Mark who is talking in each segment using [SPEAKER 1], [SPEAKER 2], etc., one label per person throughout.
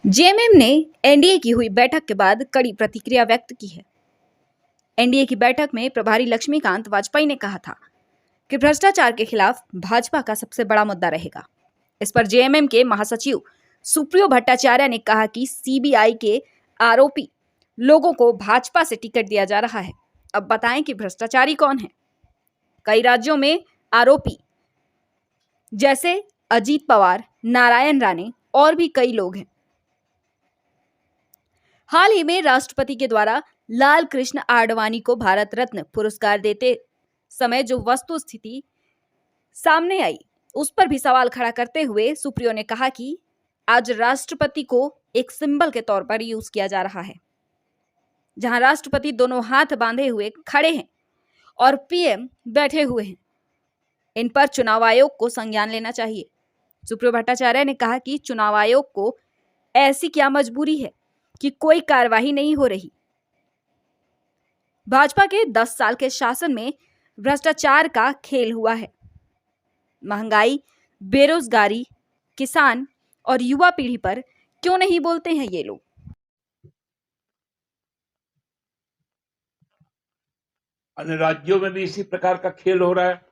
[SPEAKER 1] JMM ने NDA की हुई बैठक के बाद कड़ी प्रतिक्रिया व्यक्त की है। एनडीए की बैठक में प्रभारी लक्ष्मीकांत वाजपेयी ने कहा था कि भ्रष्टाचार के खिलाफ भाजपा का सबसे बड़ा मुद्दा रहेगा। इस पर जेएमएम के महासचिव सुप्रियो भट्टाचार्य ने कहा कि सीबीआई के आरोपी लोगों को भाजपा से टिकट दिया जा रहा है। अब बताएं कि भ्रष्टाचारी कौन है। कई राज्यों में आरोपी जैसे अजीत पवार, नारायण राणे और भी कई लोग हैं। हाल ही में राष्ट्रपति के द्वारा लाल कृष्ण आडवाणी को भारत रत्न पुरस्कार देते समय जो वस्तु स्थिति सामने आई, उस पर भी सवाल खड़ा करते हुए सुप्रियो ने कहा कि आज राष्ट्रपति को एक सिंबल के तौर पर यूज किया जा रहा है, जहां राष्ट्रपति दोनों हाथ बांधे हुए खड़े हैं और पीएम बैठे हुए हैं। इन पर चुनाव आयोग को संज्ञान लेना चाहिए। सुप्रियो भट्टाचार्य ने कहा कि चुनाव आयोग को ऐसी क्या मजबूरी है कि कोई कार्यवाही नहीं हो रही। भाजपा के 10 साल के शासन में भ्रष्टाचार का खेल हुआ है। महंगाई, बेरोजगारी, किसान और युवा पीढ़ी पर क्यों नहीं बोलते हैं ये लोग।
[SPEAKER 2] अन्य राज्यों में भी इसी प्रकार का खेल हो रहा है।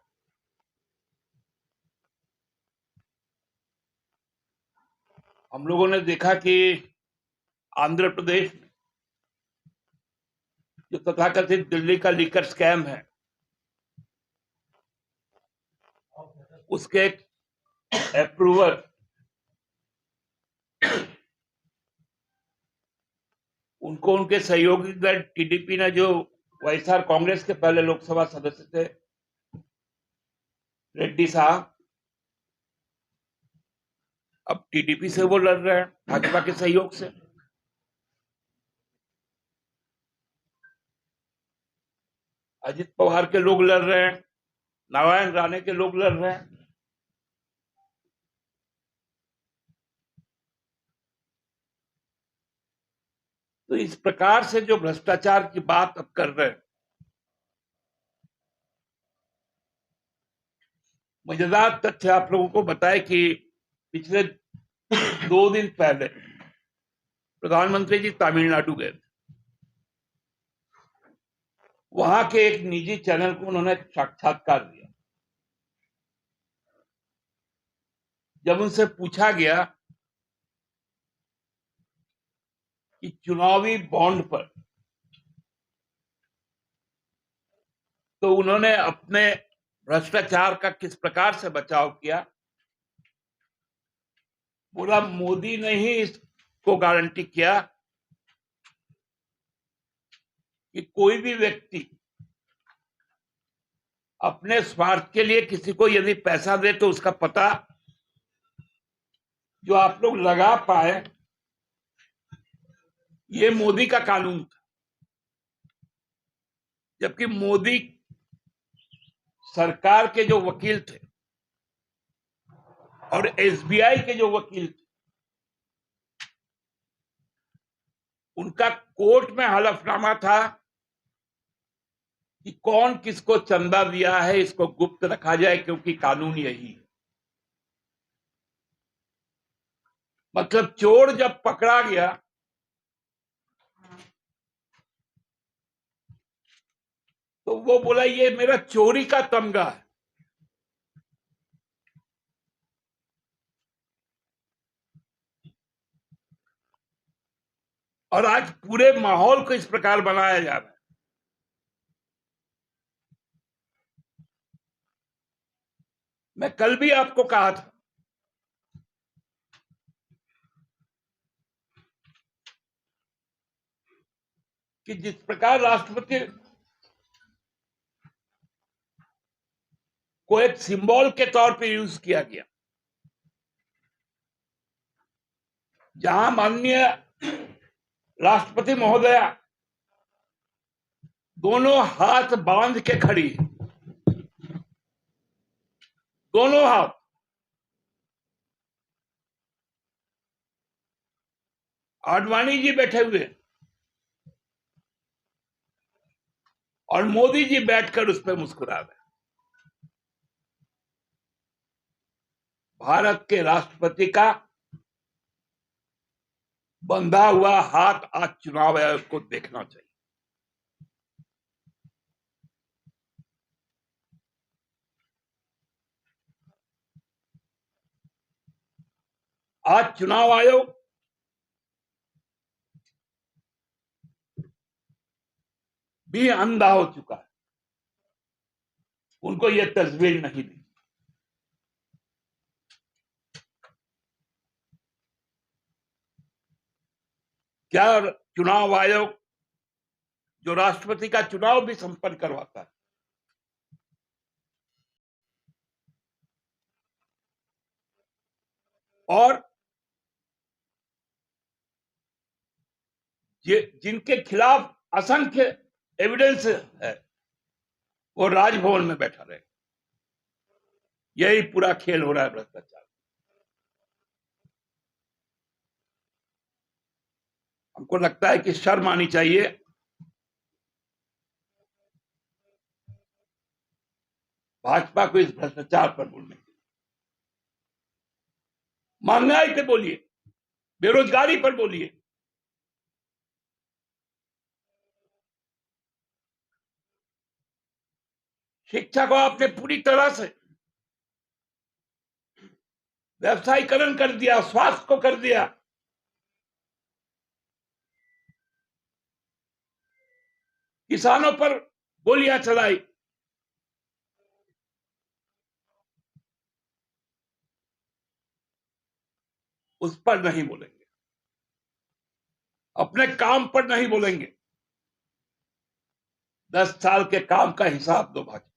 [SPEAKER 2] हम लोगों ने देखा कि आंध्र प्रदेश में जो तथाकथित दिल्ली का लीकर स्कैम है, उसके अप्रूवर उनको उनके सहयोगी दल टीडीपी ने, जो वाईएसआर कांग्रेस के पहले लोकसभा सदस्य थे रेड्डी साहब, अब टीडीपी से वो लड़ रहे हैं भाजपा के सहयोग से। अजित पवार के लोग लड़ रहे हैं, नारायण राणे के लोग लड़ रहे हैं। तो इस प्रकार से जो भ्रष्टाचार की बात अब कर रहे हैं, मजेदार तथ्य आप लोगों को बताए कि पिछले 2 दिन पहले प्रधानमंत्री जी तमिलनाडु गए थे। वहां के एक निजी चैनल को उन्होंने साक्षात्कार दिया। जब उनसे पूछा गया कि चुनावी बॉन्ड पर, तो उन्होंने अपने भ्रष्टाचार का किस प्रकार से बचाव किया। बोला, मोदी ने ही इसको गारंटी किया कि कोई भी व्यक्ति अपने स्वार्थ के लिए किसी को यदि पैसा दे तो उसका पता जो आप लोग लगा पाए, ये मोदी का कानून था। जबकि मोदी सरकार के जो वकील थे और एसबीआई के जो वकील थे, उनका कोर्ट में हलफनामा था कि कौन किसको चंदा दिया है, इसको गुप्त रखा जाए, क्योंकि कानून यही है। मतलब चोर जब पकड़ा गया तो वो बोला, ये मेरा चोरी का तमगा है। और आज पूरे माहौल को इस प्रकार बनाया जा रहा है। मैं कल भी आपको कहा था कि जिस प्रकार राष्ट्रपति को एक सिंबल के तौर पे यूज किया गया, जहां माननीय राष्ट्रपति महोदया दोनों हाथ बांध के खड़ी, दोनों हाथ, आडवाणी जी बैठे हुए और मोदी जी बैठकर उस पर मुस्कुरा रहे। भारत के राष्ट्रपति का बंधा हुआ हाथ आज चुनाव आयोग को देखना चाहिए। आज चुनाव आयोग भी अंधा हो चुका है, उनको यह तस्वीर नहीं दी। क्या चुनाव आयोग जो राष्ट्रपति का चुनाव भी संपन्न करवाता है, और जिनके खिलाफ असंख्य एविडेंस है, वो राजभवन में बैठा रहे, यही पूरा खेल हो रहा है भ्रष्टाचार। हमको लगता है कि शर्म आनी चाहिए भाजपा को इस भ्रष्टाचार पर बोलने की। महंगाई पे बोलिए, बेरोजगारी पर बोलिए, शिक्षा को आपने पूरी तरह से व्यवसायीकरण कर दिया, स्वास्थ्य को कर दिया, किसानों पर गोलियां चलाई, उस पर नहीं बोलेंगे, अपने काम पर नहीं बोलेंगे। 10 साल के काम का हिसाब दो भाजपा।